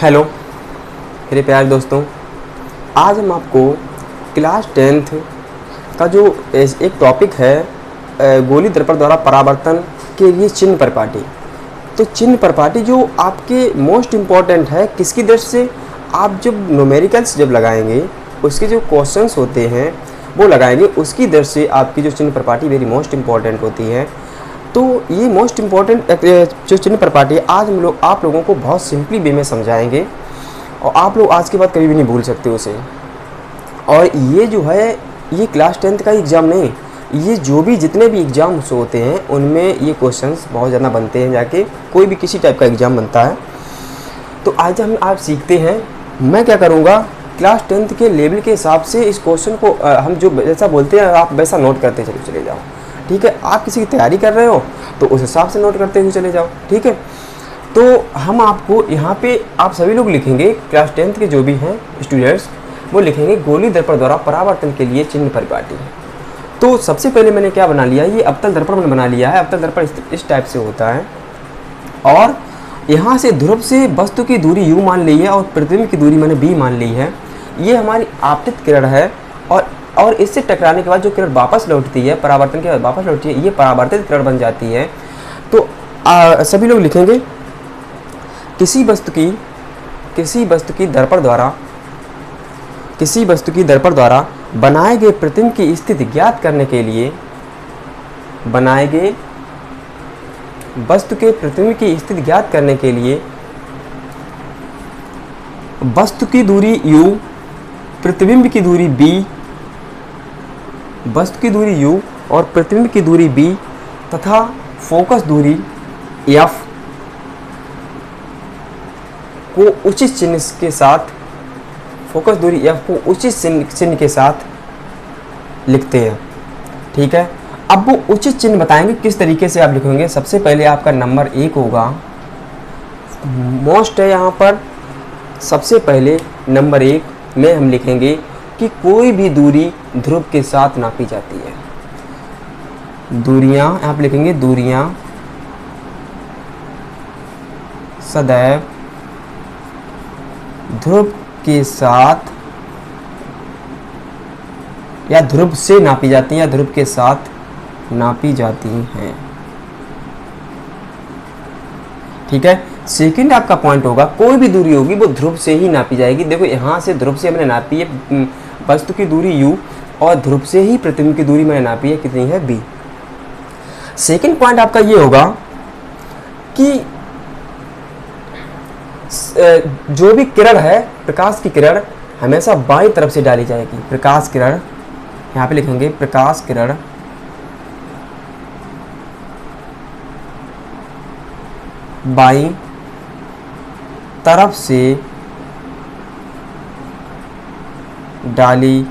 Hello मेरे प्यारे दोस्तों, आज हम आपको क्लास 10th का जो एक टॉपिक है गोली दर्पण द्वारा परावर्तन के लिए चिन्ह परिपाटी। तो चिन्ह परिपाटी जो आपके मोस्ट इम्पॉर्टेंट है, किसकी दृष्टि से? आप जब न्यूमेरिकल्स जब लगाएंगे, उसके जो क्वेश्चंस होते हैं वो लगाएंगे, उसकी दृष्टि से आपकी जो चिन्ह परिपाटी वेरी मोस्ट इम्पॉर्टेंट होती है। तो ये मोस्ट इम्पॉर्टेंट जो चिन्ह परिपाटी है, आज हम लोग आप लोगों को बहुत सिंपली वे में समझाएंगे और आप लोग आज के बाद कभी भी नहीं भूल सकते उसे। और ये जो है, ये क्लास 10th का एग्ज़ाम नहीं, ये जो भी जितने भी एग्ज़ाम्स होते हैं उनमें ये क्वेश्चंस बहुत ज़्यादा बनते हैं। जाके कोई भी किसी टाइप का एग्ज़ाम बनता है। तो आज हम आप सीखते हैं, मैं क्या करूँगा, क्लास 10th के लेवल के हिसाब से इस क्वेश्चन को हम जो जैसा बोलते हैं आप वैसा नोट करते चले जाओ। ठीक है, आप किसी की तैयारी कर रहे हो तो उस हिसाब से नोट करते हुए चले जाओ। ठीक है, तो हम आपको यहाँ पे आप सभी लोग लिखेंगे, क्लास 10th के जो भी हैं स्टूडेंट्स वो लिखेंगे गोली दर्पण द्वारा परावर्तन के लिए चिन्ह परिपाटी। तो सबसे पहले मैंने क्या बना लिया है, ये अवतल दर्पण मैंने बना लिया है। अवतल दर्पण इस टाइप से होता है और यहाँ से ध्रुव से वस्तु की दूरी u मान ली है और प्रतिबिंब की दूरी मैंने b मान ली है। ये हमारी आपतित किरण है और इससे टकराने के बाद जो किरण वापस लौटती है, परावर्तन के बाद वापस लौटती है, ये परावर्तित किरण बन जाती है। तो सभी लोग लिखेंगे किसी वस्तु की दर्पण द्वारा बनाए गए प्रतिबिंब की स्थिति ज्ञात करने के लिए, बनाए गए वस्तु के प्रतिबिंब की स्थिति ज्ञात करने के लिए वस्तु की दूरी u, प्रतिबिंब की दूरी b, वस्तु की दूरी u और प्रतिबिंब की दूरी b तथा फोकस दूरी f को उचित चिन्ह के साथ, फोकस दूरी f को उचित चिन्ह के साथ लिखते हैं। ठीक है, अब वो उचित चिन्ह बताएंगे किस तरीके से आप लिखेंगे। सबसे पहले आपका नंबर 1 होगा, मोस्ट है यहाँ पर। सबसे पहले नंबर 1 में हम लिखेंगे कि कोई भी दूरी ध्रुव के साथ नापी जाती है। दूरियां आप लिखेंगे, दूरियां सदैव ध्रुव के साथ या ध्रुव से नापी जाती हैं या ध्रुव के साथ नापी जाती हैं। ठीक है, सेकंड आपका पॉइंट होगा, कोई भी दूरी होगी वो ध्रुव से ही नापी जाएगी। देखो यहाँ से ध्रुव से हमने नापी है वस्तु की दूरी u और ध्रुव से ही प्रतिबिंब की दूरी मैंने नापी है, कितनी है b। सेकंड पॉइंट आपका ये होगा कि जो भी किरण है, प्रकाश की किरण हमेशा बाईं तरफ से डाली जाएगी। प्रकाश किरण यहाँ पे लिखेंगे, प्रकाश किरण बाईं तरफ से डाली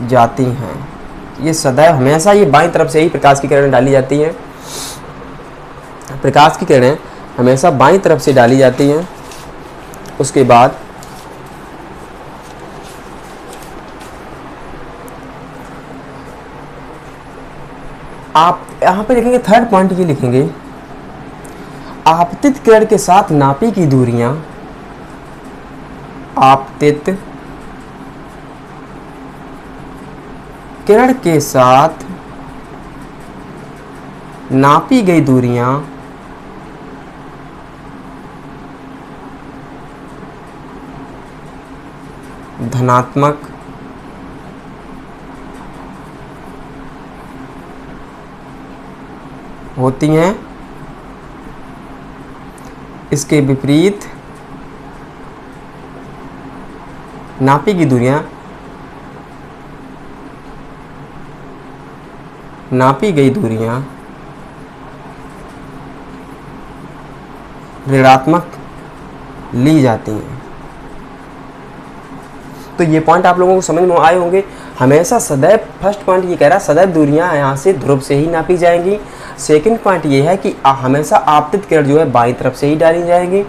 जाती हैं। ये सदैव हमेशा ये बाईं तरफ से ही प्रकाश की किरणें डाली जाती हैं। प्रकाश की किरणें हमेशा बाईं तरफ से डाली जाती हैं। उसके बाद आप यहाँ पे लिखेंगे, थर्ड पॉइंट ये लिखेंगे, आपतित किरण के साथ नापी की दूरियां, आपतित किरण के साथ नापी गई दूरियां धनात्मक होती हैं। इसके विपरीत नापी की दूरियां, नापी गई दूरियां ऋणात्मक ली जाती हैं। तो ये पॉइंट आप लोगों को समझ में आए होंगे। हमेशा सदैव, फर्स्ट पॉइंट ये कह रहा है सदैव दूरियां यहाँ से ध्रुव से ही नापी जाएंगी। सेकंड पॉइंट ये है कि हमेशा आपतित किरण जो है बाईं तरफ से ही डाली जाएगी।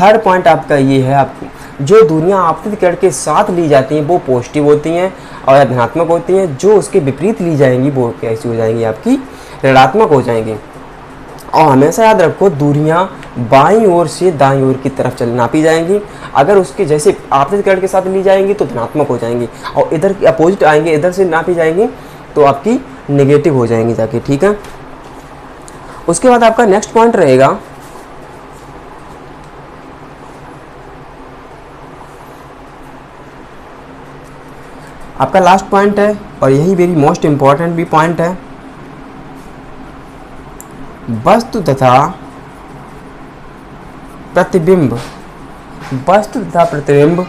थर्ड पॉइंट आपका ये है, आपकी जो दूरियां आपतित किरण के साथ ली जाती हैं वो पॉजिटिव होती हैं और धनात्मक होती हैं। जो उसके विपरीत ली जाएंगी वो कैसी हो जाएंगी, आपकी ऋणात्मक हो जाएंगी। और हमेशा याद रखो दूरियां बाईं ओर से दाईं ओर की तरफ नापी जाएंगी। अगर उसके जैसे आपतित किरण के साथ ली जाएंगी तो धनात्मक हो जाएंगी, और इधर अपोजिट आएंगे, इधर से नापी जाएंगी तो आपकी नेगेटिव हो जाएंगी जाके, ठीक है। उसके बाद आपका नेक्स्ट पॉइंट रहेगा आपका लास्ट पॉइंट है, और यही वेरी मोस्ट इंपॉर्टेंट भी पॉइंट है। वस्तु तथा प्रतिबिंब, वस्तु तथा प्रतिबिंब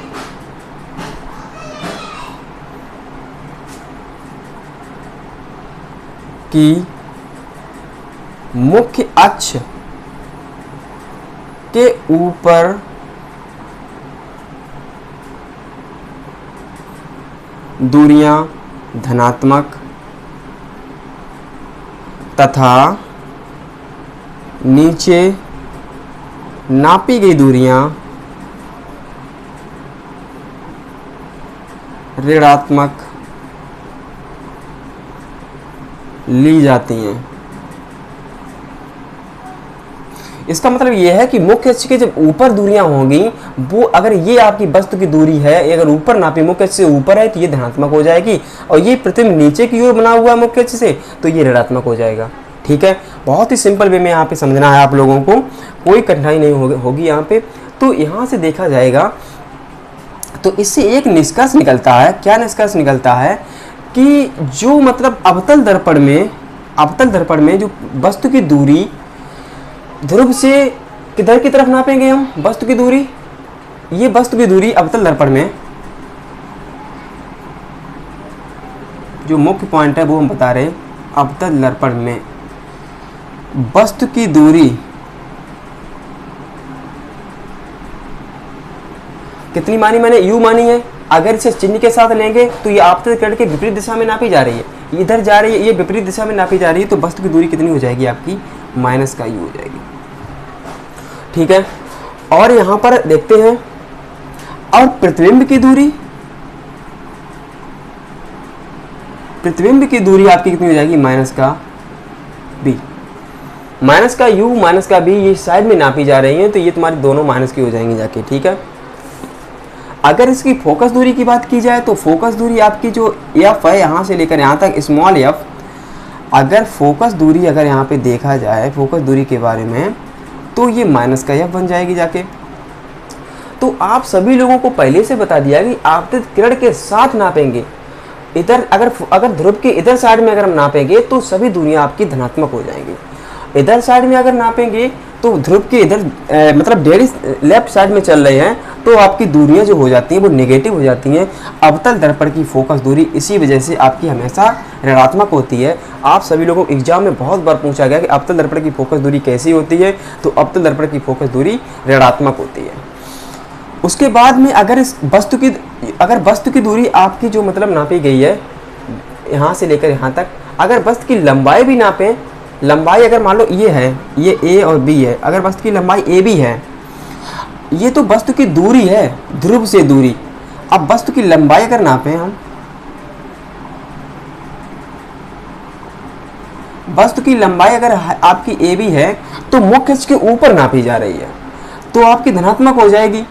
की मुख्य अक्ष के ऊपर दूरियां धनात्मक तथा नीचे नापी गई दूरियां ऋणात्मक ली जाती हैं। इसका मतलब यह है कि मुख्य अक्ष के जब ऊपर दूरियां होंगी, वो अगर ये आपकी वस्तु की दूरी है, अगर ऊपर नापी मुख्य अक्ष से ऊपर है तो ये धनात्मक हो जाएगी, और ये प्रतिबिंब नीचे की ओर बना हुआ है मुख्य अक्ष से तो ये ऋणात्मक हो जाएगा, ठीक है। बहुत ही सिंपल वे में यहाँ पे समझना है आप लोगों को, कोई कठिनाई नहीं होगी यहाँ पे। तो यहाँ से देखा जाएगा तो इससे एक निष्कर्ष निकलता है। क्या निष्कर्ष निकलता है कि जो मतलब अवतल दर्पण में जो वस्तु की दूरी ध्रुव से किधर की तरफ नापेंगे हम वस्तु की दूरी, ये वस्तु की दूरी अवतल दर्पण में जो मुख्य पॉइंट है वो हम बता रहे हैं। अवतल दर्पण में वस्तु की दूरी कितनी मानी मैंने, u मानी है। अगर इसे चिन्ह के साथ लेंगे तो ये आपतित किरण के विपरीत दिशा में नापी जा रही है, इधर जा रही है, ये विपरीत दिशा में नापी जा रही है, तो वस्तु की दूरी कितनी हो जाएगी आपकी, माइनस का u हो जाएगी, ठीक है। और यहां पर देखते हैं, और प्रतिबिंब की दूरी आपकी कितनी हो जाएगी, माइनस का b। माइनस का u माइनस का b ये साइड में नापी जा रही है, तो ये तुम्हारी दोनों माइनस की हो जाएंगी जाके, ठीक है। अगर इसकी फोकस दूरी की बात की जाए तो फोकस दूरी आपकी जो f है यहाँ से लेकर यहाँ तक स्मॉल f, अगर फोकस दूरी अगर यहाँ पे देखा जाए फोकस दूरी के बारे में तो ये माइनस का f बन जाएगी जाके। तो आप सभी लोगों को पहले से बता दिया कि आपतित किरण के साथ नापेंगे। इधर अगर ध्रुव के इधर साइड में अगर हम नापेंगे तो सभी दूरियां आपकी धनात्मक हो जाएंगी। इधर साइड में अगर नापेंगे तो ध्रुव के इधर मतलब डेढ़ लेफ्ट साइड में चल रहे हैं तो आपकी दूरियां जो हो जाती हैं वो नेगेटिव हो जाती हैं। अवतल दर्पण की फोकस दूरी इसी वजह से आपकी हमेशा ऋणात्मक होती है। आप सभी लोगों को एग्जाम में बहुत बार पूछा गया कि अवतल दर्पण की फोकस दूरी कैसी होती है, तो अवतल दर्पण की फोकस दूरी ऋणात्मक होती है। उसके बाद में अगर वस्तु की दूरी आपकी जो मतलब नापी गई है यहाँ से लेकर यहाँ तक, अगर वस्तु की लंबाई भी नापें, लंबाई अगर मान लो ये है, ये ए और बी है, अगर वस्तु की लंबाई ए बी है, ये तो वस्तु की दूरी है ध्रुव से दूरी। अब वस्तु की लंबाई अगर नापें हम, वस्तु की लंबाई अगर आपकी ए बी है तो मुख्य अक्ष के ऊपर नापी जा रही है तो आपकी धनात्मक हो जाएगी।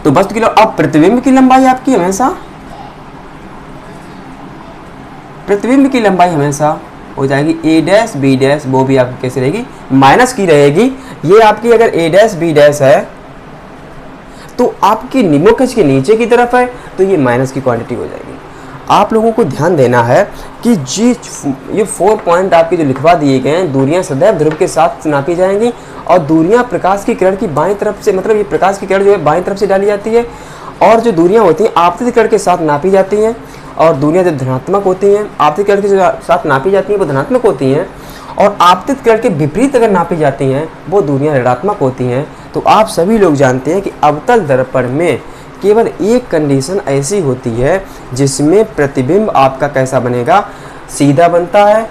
तो वस्तु की अब प्रतिबिंब की लंबाई आपकी हमेशा हो जाएगी ए डैश बी डैश, वो भी आपकी कैसे रहेगी, माइनस की रहेगी। ये आपकी अगर ए डैश बी डैश है तो आपकी मुख्य अक्ष के नीचे की तरफ है तो ये माइनस की क्वांटिटी हो जाएगी। आप लोगों को ध्यान देना है कि ये 4 पॉइंट आपके जो लिखवा दिए गए हैं, दूरियां सदैव ध्रुव के साथ नापी जाएंगी और दूरियां प्रकाश की किरण की बाईं तरफ से, मतलब ये प्रकाश की किरण जो है बाईं तरफ से डाली जाती है, और जो दूरियां होती हैं आपतित किरण के साथ नापी जाती हैं, और दूरियां जब धनात्मक होती हैं, आपतित किरण के साथ नापी जाती हैं वो धनात्मक होती हैं, और आपतित किरण के विपरीत अगर नापी जाती हैं वो दूरियां ऋणात्मक होती हैं। तो आप सभी लोग जानते हैं कि अवतल दर्पण में केवल एक कंडीशन ऐसी होती है जिसमें प्रतिबिंब आपका कैसा बनेगा, सीधा बनता है,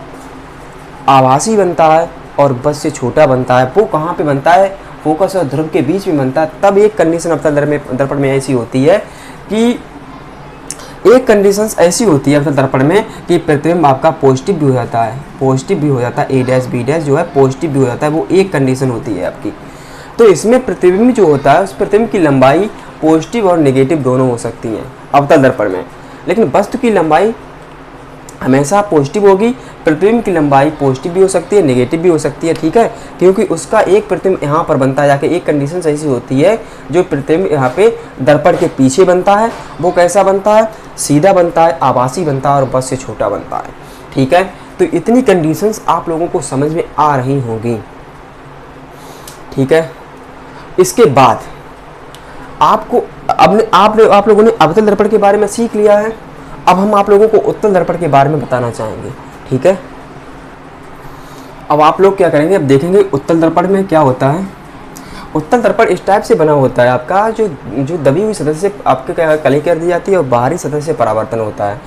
आभासी बनता है और बस से छोटा बनता है। वो कहाँ पे बनता है, फोकस और ध्रुव के बीच में बनता है। तब एक कंडीशन अवतल दर्पण में ऐसी होती है कि एक कंडीशंस ऐसी होती है अवतल दर्पण में कि प्रतिबिंब आपका पॉजिटिव भी हो जाता है, पॉजिटिव भी हो जाता है, ए डैश बी डैश जो है पॉजिटिव भी हो जाता है, वो एक कंडीशन होती है आपकी। तो इसमें प्रतिबिंब जो होता है उस प्रतिबिंब की लंबाई पॉजिटिव और नेगेटिव दोनों हो सकती हैं अवतल दर्पण में, लेकिन वस्तु की लंबाई हमेशा पॉजिटिव होगी। प्रतिबिंब की लंबाई पॉजिटिव भी हो सकती है, नेगेटिव भी हो सकती है, ठीक है, क्योंकि उसका एक प्रतिबिंब यहाँ पर बनता है जाके। एक कंडीशन ऐसी होती है जो प्रतिबिंब यहाँ पे दर्पण के पीछे बनता है, वो कैसा बनता है, सीधा बनता है, आभासी बनता है और बस से छोटा बनता है, ठीक है। तो इतनी कंडीशंस आप लोगों को समझ में आ रही होंगी, ठीक है। इसके बाद आपको अब आप लोगों ने अवतल दर्पण के बारे में सीख लिया है। अब हम आप लोगों को उत्तल दर्पण के बारे में बताना चाहेंगे, ठीक है। अब आप लोग क्या करेंगे, अब देखेंगे उत्तल दर्पण में क्या होता है। उत्तल दर्पण इस टाइप से बना होता है, आपका जो दबी हुई सतह से आपके कली कर दी जाती है और बाहरी सतह से परावर्तन होता है।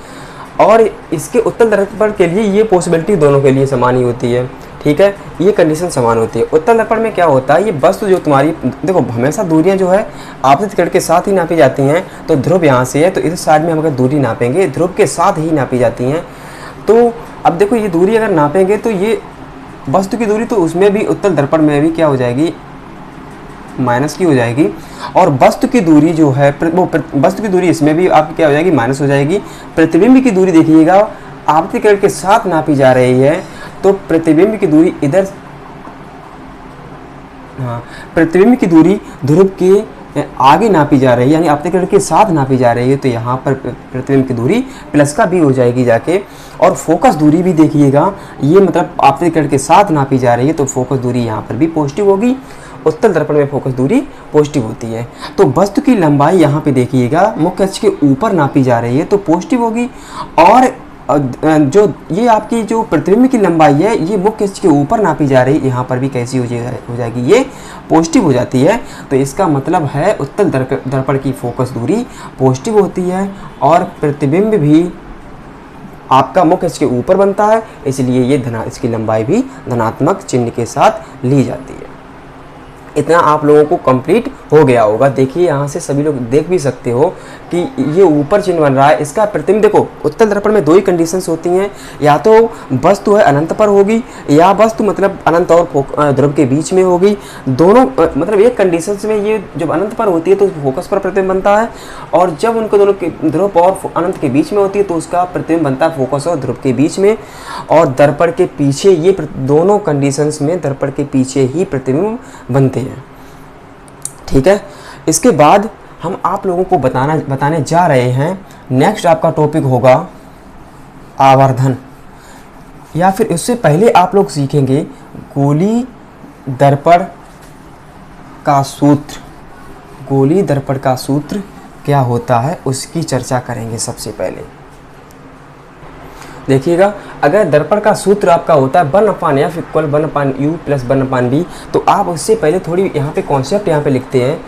और इसके उत्तल दर्पण के लिए ये पॉसिबिलिटी दोनों के लिए समान ही होती है, ठीक है, ये कंडीशन समान होती है। उत्तल दर्पण में क्या होता है, ये वस्तु जो तुम्हारी, देखो हमेशा दूरियां जो है आपतित कण के साथ ही नापी जाती हैं। तो ध्रुव यहाँ से है तो इस साइड में हम अगर दूरी नापेंगे ध्रुव के साथ ही नापी जाती हैं। तो अब देखो ये दूरी अगर नापेंगे तो ये वस्तु की दूरी तो उसमें भी उत्तल दर्पण में भी क्या हो जाएगी, माइनस की हो जाएगी। और वस्तु की दूरी जो है वो वस्तु की दूरी इसमें भी आपकी क्या हो जाएगी, माइनस हो जाएगी। प्रतिबिंब की दूरी देखिएगा आपतित कण के साथ नापी जा रही है, तो प्रतिबिंब की दूरी इधर, हाँ, प्रतिबिंब की दूरी ध्रुव के आगे नापी जा रही है, यानी आपतित कण के साथ नापी जा रही है। तो यहाँ पर प्रतिबिंब की दूरी प्लस का भी हो जाएगी जाके। और फोकस दूरी भी देखिएगा, ये मतलब आपतित कण के साथ नापी जा रही है, तो फोकस दूरी यहाँ पर भी पॉजिटिव होगी। उत्तल दर्पण में फोकस दूरी पॉजिटिव होती है। तो वस्तु की लंबाई यहाँ पे देखिएगा मुख्य अक्ष के ऊपर नापी जा रही है, तो पॉजिटिव होगी। और जो ये आपकी जो प्रतिबिंब की लंबाई है ये मुख्य अक्ष के ऊपर नापी जा रही है, यहाँ पर भी कैसी हो जाएगी, ये पॉजिटिव हो जाती है। तो इसका मतलब है उत्तल दर्पण की फोकस दूरी पॉजिटिव होती है और प्रतिबिंब भी आपका मुख्य अक्ष के ऊपर बनता है, इसलिए ये इसकी लंबाई भी धनात्मक चिन्ह के साथ ली जाती है। इतना आप लोगों को कंप्लीट हो गया होगा। देखिए यहाँ से सभी लोग देख भी सकते हो कि ये ऊपर चिन्ह बन रहा है, इसका प्रतिबिंब देखो। उत्तल दर्पण में दो ही कंडीशंस होती हैं, या तो वस्तु है अनंत पर होगी या वस्तु मतलब अनंत और ध्रुव के बीच में होगी। दोनों मतलब एक कंडीशंस में ये जब अनंत पर होती है तो फोकस पर प्रतिबिंब बनता है, और जब उनको दोनों के ध्रुव और अनंत के बीच में होती है तो उसका प्रतिबिंब बनता है फोकस और ध्रुव के बीच में। और दर्पण के पीछे ये दोनों कंडीशंस में दर्पण के पीछे ही प्रतिबिंब बनते हैं, ठीक है। इसके बाद हम आप लोगों को बताने जा रहे हैं, नेक्स्ट आपका टॉपिक होगा आवर्धन, या फिर उससे पहले आप लोग सीखेंगे गोली दर्पण का सूत्र। गोली दर्पण का सूत्र क्या होता है उसकी चर्चा करेंगे सबसे पहले। देखिएगा, अगर दर्पण का सूत्र आपका होता है 1/f = 1/u + 1/v, तो आप उससे पहले थोड़ी यहाँ पे कॉन्सेप्ट यहाँ पे लिखते हैं।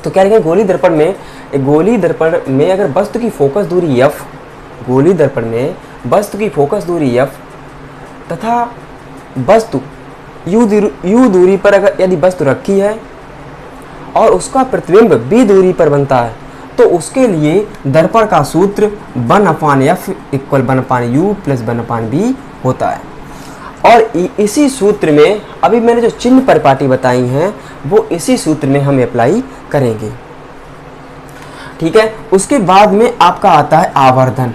तो क्या लिखेंगे, गोली दर्पण में अगर वस्तु की फोकस दूरी f, गोली दर्पण में वस्तु की फोकस दूरी f तथा वस्तु u दूरी पर अगर यदि वस्तु रखी है और उसका प्रतिबिंब b दूरी पर बनता है, तो उसके लिए दर्पण का सूत्र 1/f = 1/u + 1/v होता है। और इसी सूत्र में अभी मैंने जो चिन्ह परिपाटी बताई हैं वो इसी सूत्र में हम अप्लाई करेंगे, ठीक है। उसके बाद में आपका आता है आवर्धन।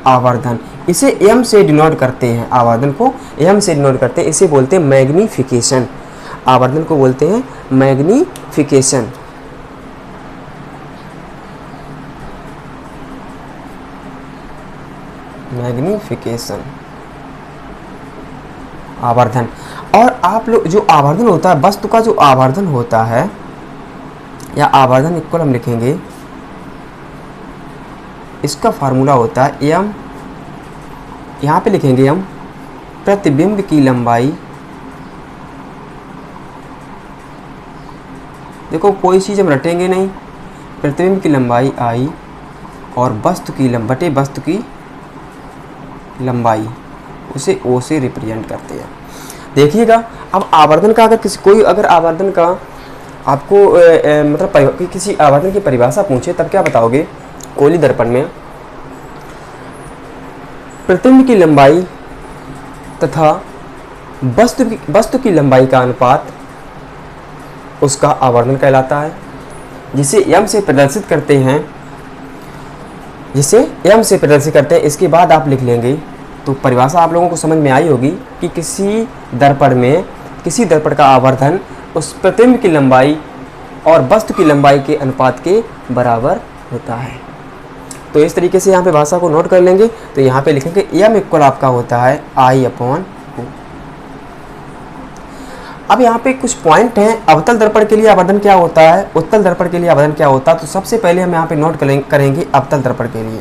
आवर्धन इसे m से डिनोट करते हैं, आवर्धन को m से डिनोट करते हैं, इसे बोलते हैं मैग्निफिकेशन। आवर्धन को बोलते हैं मैग्निफिकेशन। मैग्निफिकेशन आवर्धन। और आप लोग जो आवर्धन होता है, वस्तु का जो आवर्धन होता है, या आवर्धन इक्वल हम लिखेंगे, इसका फार्मूला होता है m, यहाँ पे लिखेंगे हम प्रतिबिंब की लंबाई। देखो कोई चीज़ हम रटेंगे नहीं, प्रतिबिंब की लंबाई i और वस्तु की लंबाई उसे o से रिप्रेजेंट करते हैं। देखिएगा, अब आवर्धन का अगर कोई आवर्धन का आपको मतलब किसी आवर्धन की परिभाषा पूछे तब क्या बताओगे? गोलीय दर्पण में प्रतिबिंब की लंबाई तथा वस्तु की लंबाई का अनुपात उसका आवर्धन कहलाता है, जिसे m से प्रदर्शित करते हैं। इसके बाद आप लिख लेंगे। तो परिभाषा आप लोगों को समझ में आई होगी कि किसी दर्पण का आवर्धन उस प्रतिबिंब की लंबाई और वस्तु की लंबाई के अनुपात के बराबर होता है। तो इस तरीके से यहाँ पे भाषा को नोट कर लेंगे। तो यहाँ पे लिखेंगे m इक्वल आपका होता है I/2। अब यहाँ पे कुछ पॉइंट हैं। अवतल दर्पण के लिए आवर्धन क्या होता है, उत्तल दर्पण के लिए आवर्धन क्या होता है। तो सबसे पहले हम यहाँ पे नोट करेंगे अवतल दर्पण के लिए।